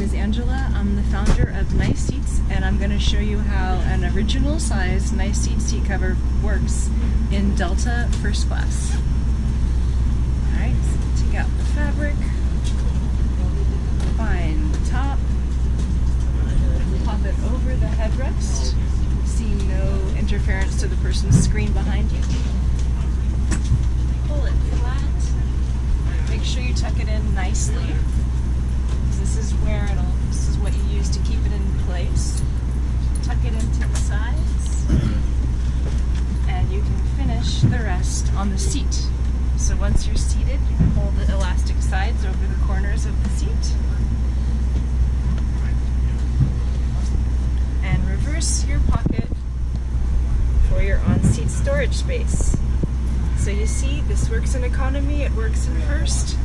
is Angela. I'm the founder of NiceSeats, and I'm going to show you how an original size NiceSeats seat cover works in Delta First Class. Alright, so take out the fabric, find the top, pop it over the headrest, see no interference to the person's screen behind you. Pull it flat, make sure you tuck it in nicely. This is what you use to keep it in place. Tuck it into the sides, and you can finish the rest on the seat. So once you're seated, you can hold the elastic sides over the corners of the seat. And reverse your pocket for your on-seat storage space. So you see, this works in economy, it works in first.